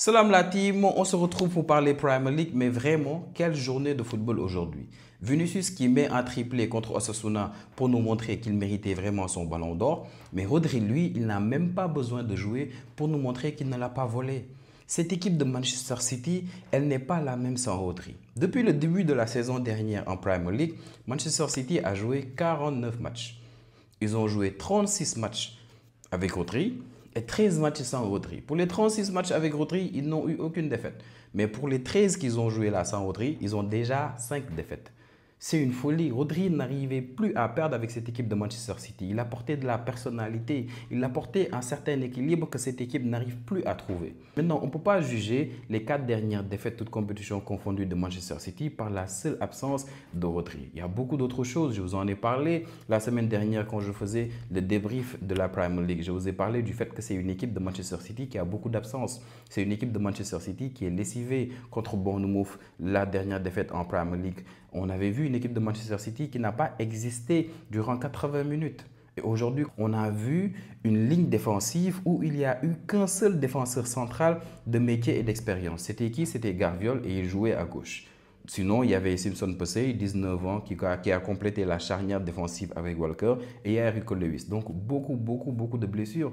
Salam la team, on se retrouve pour parler Premier League, mais vraiment, quelle journée de football aujourd'hui. Vinicius qui met un triplé contre Osasuna pour nous montrer qu'il méritait vraiment son ballon d'or, mais Rodri, lui, il n'a même pas besoin de jouer pour nous montrer qu'il ne l'a pas volé. Cette équipe de Manchester City, elle n'est pas la même sans Rodri. Depuis le début de la saison dernière en Premier League, Manchester City a joué 49 matchs. Ils ont joué 36 matchs avec Rodri et 13 matchs sans Rodri. Pour les 36 matchs avec Rodri, ils n'ont eu aucune défaite. Mais pour les 13 qu'ils ont joués là sans Rodri, ils ont déjà 5 défaites. C'est une folie. Rodri n'arrivait plus à perdre avec cette équipe de Manchester City. Il apportait de la personnalité. Il apportait un certain équilibre que cette équipe n'arrive plus à trouver. Maintenant, on ne peut pas juger les 4 dernières défaites, toutes compétitions confondues de Manchester City par la seule absence de Rodri. Il y a beaucoup d'autres choses. Je vous en ai parlé la semaine dernière quand je faisais le débrief de la Premier League. Je vous ai parlé du fait que c'est une équipe de Manchester City qui a beaucoup d'absence. C'est une équipe de Manchester City qui est lessivée contre Bournemouth, la dernière défaite en Premier League. On avait vu une équipe de Manchester City qui n'a pas existé durant 80 minutes. Et aujourd'hui, on a vu une ligne défensive où il n'y a eu qu'un seul défenseur central de métier et d'expérience. C'était qui? C'était Garviol et il jouait à gauche. Sinon, il y avait Simpson Posey, 19 ans, qui a complété la charnière défensive avec Walker, et il y a Rico Lewis. Donc, beaucoup de blessures.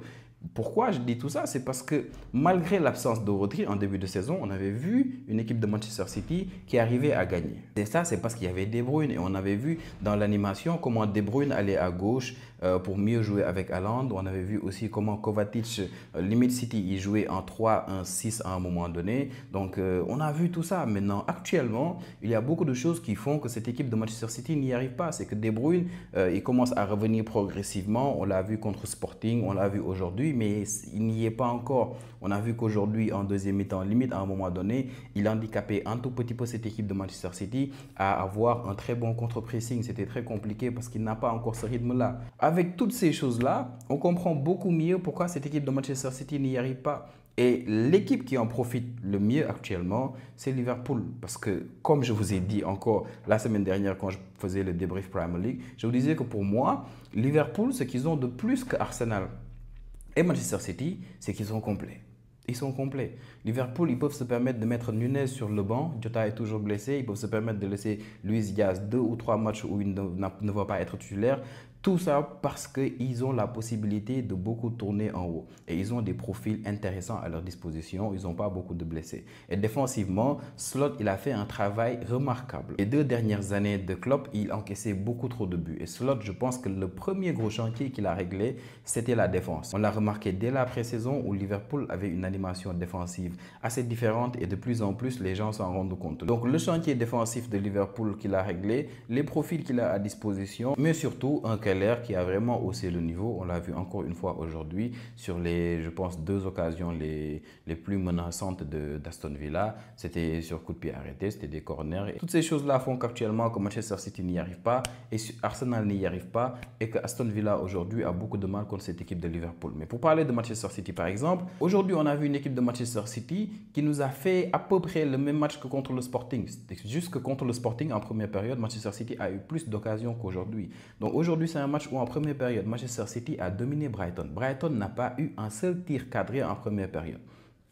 Pourquoi je dis tout ça? C'est parce que malgré l'absence de Rodri en début de saison, on avait vu une équipe de Manchester City qui arrivait à gagner. Et ça, c'est parce qu'il y avait De Bruyne. Et on avait vu dans l'animation comment De Bruyne allait à gauche pour mieux jouer avec Haaland. On avait vu aussi comment Kovacic, limite City, il jouait en 3-1-6 à un moment donné. Donc, on a vu tout ça. Maintenant, actuellement, il y a beaucoup de choses qui font que cette équipe de Manchester City n'y arrive pas. C'est que De Bruyne, il commence à revenir progressivement. On l'a vu contre Sporting, on l'a vu aujourd'hui, mais il n'y est pas encore. On a vu qu'aujourd'hui, en deuxième mi-temps, limite à un moment donné, il handicapait un tout petit peu cette équipe de Manchester City à avoir un très bon contre-pressing. C'était très compliqué parce qu'il n'a pas encore ce rythme-là. Avec toutes ces choses-là, on comprend beaucoup mieux pourquoi cette équipe de Manchester City n'y arrive pas. Et l'équipe qui en profite le mieux actuellement, c'est Liverpool. Parce que, comme je vous ai dit encore la semaine dernière quand je faisais le débrief Premier League, je vous disais que pour moi, Liverpool, ce qu'ils ont de plus que Arsenal et Manchester City, c'est qu'ils sont complets. Ils sont complets. Liverpool, ils peuvent se permettre de mettre Nunez sur le banc. Jota est toujours blessé. Ils peuvent se permettre de laisser Luis Diaz 2 ou 3 matchs où il ne va pas être titulaire. Tout ça parce qu'ils ont la possibilité de beaucoup tourner en haut. Et ils ont des profils intéressants à leur disposition. Ils n'ont pas beaucoup de blessés. Et défensivement, Slot, il a fait un travail remarquable. Les 2 dernières années de Klopp, il encaissait beaucoup trop de buts. Et Slot, je pense que le premier gros chantier qu'il a réglé, c'était la défense. On l'a remarqué dès la pré-saison où Liverpool avait une animation défensive assez différente et de plus en plus, les gens s'en rendent compte. Donc, le chantier défensif de Liverpool qu'il a réglé, les profils qu'il a à disposition, mais surtout un Keller qui a vraiment haussé le niveau. On l'a vu encore une fois aujourd'hui sur les, je pense, 2 occasions les plus menaçantes d'Aston Villa. C'était sur coup de pied arrêté, c'était des corners. Et toutes ces choses-là font qu'actuellement, que Manchester City n'y arrive pas et Arsenal n'y arrive pas et que Aston Villa aujourd'hui a beaucoup de mal contre cette équipe de Liverpool. Mais pour parler de Manchester City par exemple, aujourd'hui on a vu une équipe de Manchester City qui nous a fait à peu près le même match que contre le Sporting. Juste que contre le Sporting en première période, Manchester City a eu plus d'occasions qu'aujourd'hui. Donc aujourd'hui c'est un match où en première période, Manchester City a dominé Brighton. Brighton n'a pas eu un seul tir cadré en première période.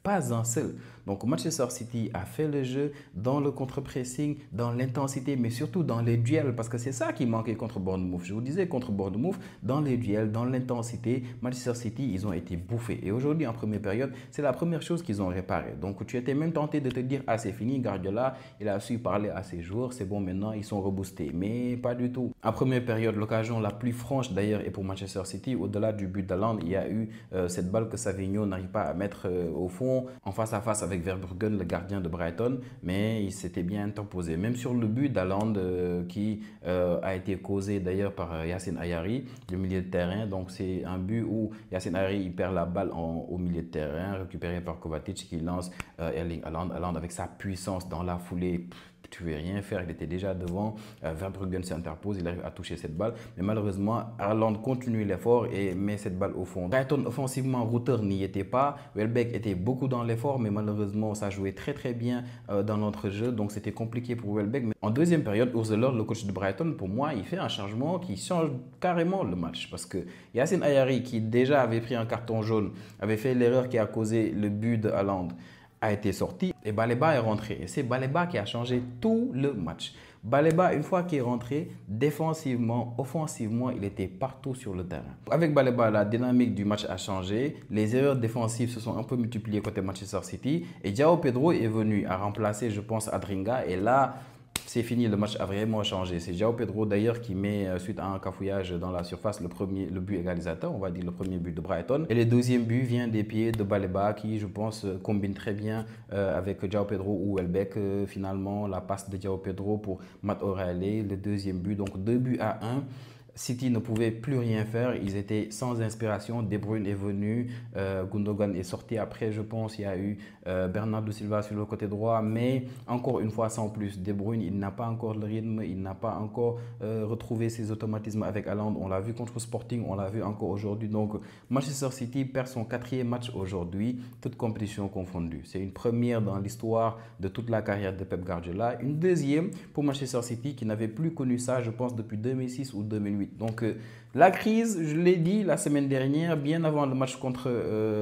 Pas un seul. Donc Manchester City a fait le jeu dans le contre-pressing, dans l'intensité, mais surtout dans les duels, parce que c'est ça qui manquait contre Bournemouth. Je vous disais, contre Bournemouth, dans les duels, dans l'intensité, Manchester City, ils ont été bouffés. Et aujourd'hui, en première période, c'est la première chose qu'ils ont réparée. Donc tu étais même tenté de te dire, ah c'est fini, Guardiola, il a su parler à ses joueurs, c'est bon, maintenant ils sont reboostés. Mais pas du tout. En première période, l'occasion la plus franche d'ailleurs est pour Manchester City. Au-delà du but d'Haaland, il y a eu cette balle que Savigno n'arrive pas à mettre au fond, en face à face avec Verbruggen, le gardien de Brighton, mais il s'était bien interposé. Même sur le but d'Haaland qui a été causé d'ailleurs par Yacine Ayari, le milieu de terrain. Donc c'est un but où Yacine Ayari il perd la balle au milieu de terrain, récupéré par Kovacic qui lance Erling Haaland. Haaland avec sa puissance dans la foulée. Tu ne pouvais rien faire, il était déjà devant. Verbruggen s'interpose, il arrive à toucher cette balle. Mais malheureusement, Haaland continue l'effort et met cette balle au fond. Brighton, offensivement, Rutter n'y était pas. Welbeck était beaucoup dans l'effort, mais malheureusement, ça jouait très bien dans notre jeu. Donc c'était compliqué pour Welbeck. Mais en deuxième période, Urzeler, le coach de Brighton, pour moi, il fait un changement qui change carrément le match. Parce que Yacine Ayari, qui déjà avait pris un carton jaune, avait fait l'erreur qui a causé le but de Haaland, a été sorti et Baleba est rentré. Et c'est Baleba qui a changé tout le match. Baleba, une fois qu'il est rentré, défensivement, offensivement, il était partout sur le terrain. Avec Baleba, la dynamique du match a changé. Les erreurs défensives se sont un peu multipliées côté Manchester City. Et João Pedro est venu à remplacer, je pense, Adringa. Et là, c'est fini, le match a vraiment changé. C'est João Pedro d'ailleurs qui met, suite à un cafouillage dans la surface, le but égalisateur, on va dire le premier but de Brighton. Et le deuxième but vient des pieds de Baleba qui, je pense, combine très bien avec João Pedro ou Welbeck. Finalement, la passe de João Pedro pour Matt O'Reilly, le deuxième but, donc 2-1. City ne pouvait plus rien faire, ils étaient sans inspiration. De Bruyne est venu, Gundogan est sorti après, je pense. Il y a eu Bernardo Silva sur le côté droit, mais encore une fois sans plus. De Bruyne, il n'a pas encore le rythme, il n'a pas encore retrouvé ses automatismes avec Haaland. On l'a vu contre Sporting, on l'a vu encore aujourd'hui. Donc Manchester City perd son 4e match aujourd'hui, toute compétition confondue. C'est une première dans l'histoire de toute la carrière de Pep Guardiola. Une deuxième pour Manchester City qui n'avait plus connu ça, je pense, depuis 2006 ou 2008. Donc la crise, je l'ai dit la semaine dernière, bien avant le match contre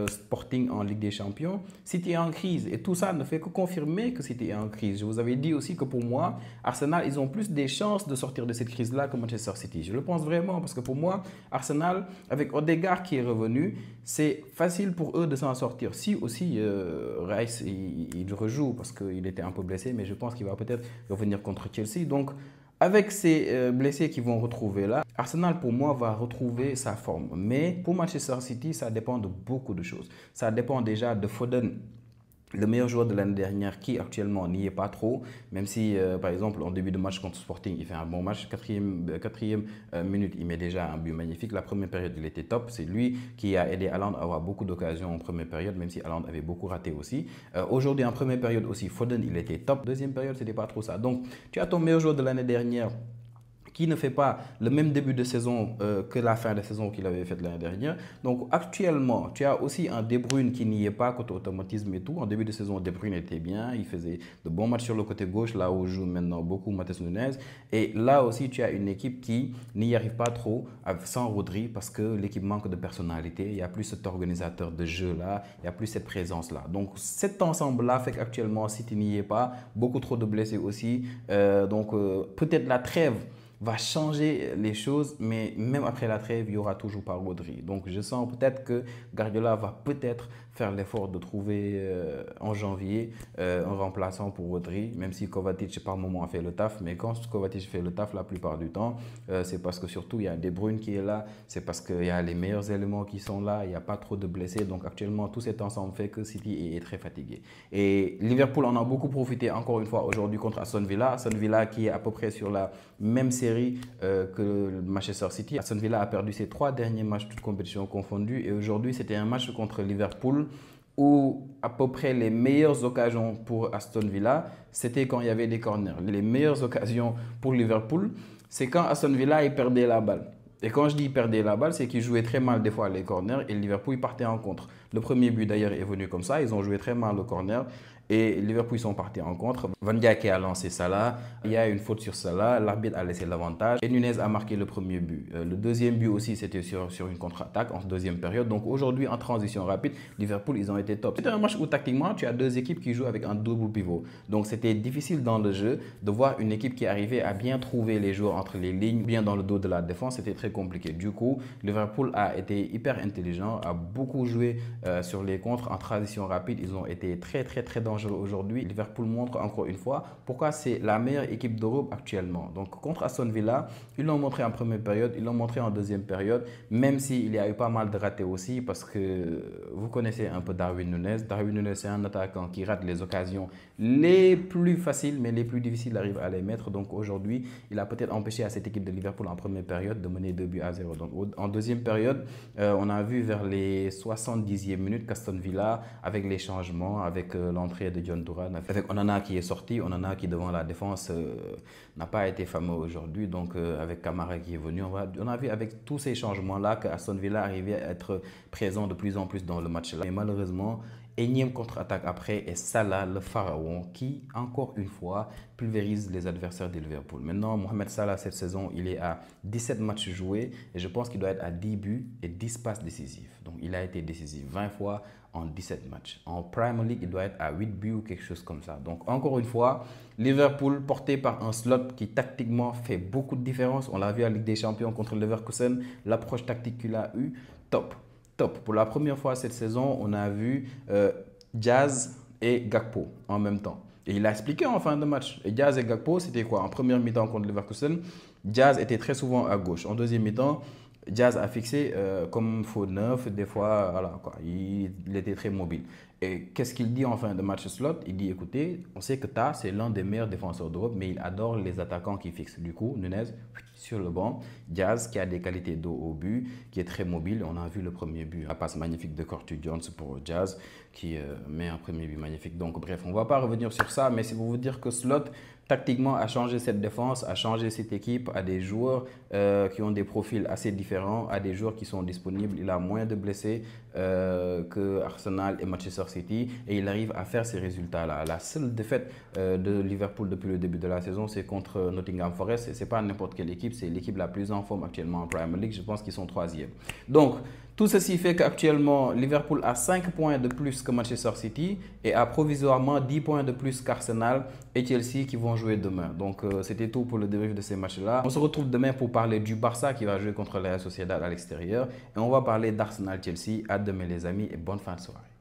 Sporting en Ligue des Champions, City est en crise. Et tout ça ne fait que confirmer que City est en crise. Je vous avais dit aussi que pour moi, Arsenal, ils ont plus des chances de sortir de cette crise-là que Manchester City. Je le pense vraiment parce que pour moi, Arsenal, avec Odegaard qui est revenu, c'est facile pour eux de s'en sortir. Si aussi Rice, il rejoue parce qu'il était un peu blessé, mais je pense qu'il va peut-être revenir contre Chelsea. Donc, avec ces blessés qui vont retrouver là, Arsenal pour moi va retrouver sa forme. Mais pour Manchester City, ça dépend de beaucoup de choses. Ça dépend déjà de Foden, le meilleur joueur de l'année dernière qui actuellement n'y est pas trop, même si par exemple en début de match contre Sporting il fait un bon match, quatrième minute il met déjà un but magnifique, la première période il était top, c'est lui qui a aidé Haaland à avoir beaucoup d'occasions en première période, même si Haaland avait beaucoup raté aussi. Aujourd'hui en première période aussi Foden il était top, deuxième période c'était pas trop ça. Donc tu as ton meilleur joueur de l'année dernière qui ne fait pas le même début de saison que la fin de saison qu'il avait fait l'année dernière. Donc actuellement, tu as aussi un De Bruyne qui n'y est pas côté automatisme et tout. En début de saison, De Bruyne était bien, il faisait de bons matchs sur le côté gauche, là où joue maintenant beaucoup Matheus Nunes. Et là aussi, tu as une équipe qui n'y arrive pas trop sans Rodri parce que l'équipe manque de personnalité. Il n'y a plus cet organisateur de jeu-là, il n'y a plus cette présence-là. Donc cet ensemble-là fait qu'actuellement, City n'y est pas. Beaucoup trop de blessés aussi. Donc peut-être la trêve va changer les choses, mais même après la trêve, il n'y aura toujours pas Rodri. Donc je sens peut-être que Guardiola va peut-être faire l'effort de trouver en janvier un remplaçant pour Rodri, même si Kovacic par moment a fait le taf. Mais quand Kovacic fait le taf la plupart du temps, c'est parce que surtout il y a De Bruyne qui est là, c'est parce qu'il y a les meilleurs éléments qui sont là, il n'y a pas trop de blessés. Donc actuellement, tout cet ensemble fait que City est très fatigué. Et Liverpool en a beaucoup profité encore une fois aujourd'hui contre Aston Villa. Aston Villa qui est à peu près sur la même série que Manchester City. Aston Villa a perdu ses 3 derniers matchs, toutes compétitions confondues. Et aujourd'hui, c'était un match contre Liverpool où à peu près les meilleures occasions pour Aston Villa, c'était quand il y avait des corners. Les meilleures occasions pour Liverpool, c'est quand Aston Villa il perdait la balle. Et quand je dis perdait la balle, c'est qu'ils jouaient très mal des fois les corners et Liverpool partait en contre. Le premier but d'ailleurs est venu comme ça, ils ont joué très mal le corner. Et Liverpool, ils sont partis en contre. Van Dijk a lancé Salah. Il y a une faute sur Salah. L'arbitre a laissé l'avantage. Et Nunez a marqué le premier but. Le deuxième but aussi, c'était sur une contre-attaque en deuxième période. Donc aujourd'hui, en transition rapide, Liverpool, ils ont été top. C'était un match où tactiquement, tu as 2 équipes qui jouent avec un double pivot. Donc c'était difficile dans le jeu de voir une équipe qui arrivait à bien trouver les joueurs entre les lignes, bien dans le dos de la défense. C'était très compliqué. Du coup, Liverpool a été hyper intelligent, a beaucoup joué sur les contres en transition rapide. Ils ont été très dangereux aujourd'hui. Liverpool montre encore une fois pourquoi c'est la meilleure équipe d'Europe actuellement. Donc contre Aston Villa, ils l'ont montré en première période, ils l'ont montré en deuxième période, même s'il y a eu pas mal de ratés aussi parce que vous connaissez un peu Darwin Núñez. Darwin Núñez, c'est un attaquant qui rate les occasions les plus faciles, mais les plus difficiles arrive à les mettre. Donc aujourd'hui, il a peut-être empêché à cette équipe de Liverpool en première période de mener 2-0. Donc en deuxième période, on a vu vers les 70e minutes qu'Aston Villa, avec les changements, avec l'entrée de John Duran, avec Onana qui est sorti, Onana qui devant la défense n'a pas été fameux aujourd'hui, donc avec Kamara qui est venu, on a vu avec tous ces changements-là qu'Aston Villa arrivait à être présent de plus en plus dans le match-là. Mais malheureusement, Énième contre-attaque après et Salah, le pharaon, qui, encore une fois, pulvérise les adversaires de Liverpool. Maintenant, Mohamed Salah, cette saison, il est à 17 matchs joués et je pense qu'il doit être à 10 buts et 10 passes décisives. Donc, il a été décisif 20 fois en 17 matchs. En Premier League, il doit être à 8 buts ou quelque chose comme ça. Donc, encore une fois, Liverpool porté par un slot qui tactiquement fait beaucoup de différence. On l'a vu à Ligue des Champions contre Leverkusen. L'approche tactique qu'il a eue, top. Top. Pour la première fois cette saison, on a vu Diaz et Gakpo en même temps. Et il a expliqué en fin de match. Et Diaz et Gakpo, c'était quoi? En première mi-temps contre Leverkusen, Diaz était très souvent à gauche. En deuxième mi-temps, Diaz a fixé comme faux neuf, des fois, voilà, quoi, il était très mobile. Et qu'est-ce qu'il dit en fin de match slot? Il dit, écoutez, on sait que Ta, c'est l'un des meilleurs défenseurs d'Europe, mais il adore les attaquants qui fixent. Du coup, Nunez, sur le banc, Diaz, qui a des qualités d'eau au but, qui est très mobile. On a vu le premier but, la passe magnifique de Curtis Jones pour Diaz, qui met un premier but magnifique. Donc, bref, on ne va pas revenir sur ça, mais c'est pour vous dire que Slot, tactiquement, a changé cette défense, a changé cette équipe, a des joueurs qui ont des profils assez différents, a des joueurs qui sont disponibles. Il a moins de blessés que Arsenal et Manchester City et il arrive à faire ces résultats-là. La seule défaite de Liverpool depuis le début de la saison, c'est contre Nottingham Forest. Et ce n'est pas n'importe quelle équipe, c'est l'équipe la plus en forme actuellement en Premier League. Je pense qu'ils sont troisième. Donc, tout ceci fait qu'actuellement, Liverpool a 5 points de plus que Manchester City et a provisoirement 10 points de plus qu'Arsenal et Chelsea qui vont jouer demain. Donc, c'était tout pour le débrief de ces matchs-là. On se retrouve demain pour parler du Barça qui va jouer contre la Sociedad à l'extérieur et on va parler d'Arsenal-Chelsea. À demain les amis et bonne fin de soirée.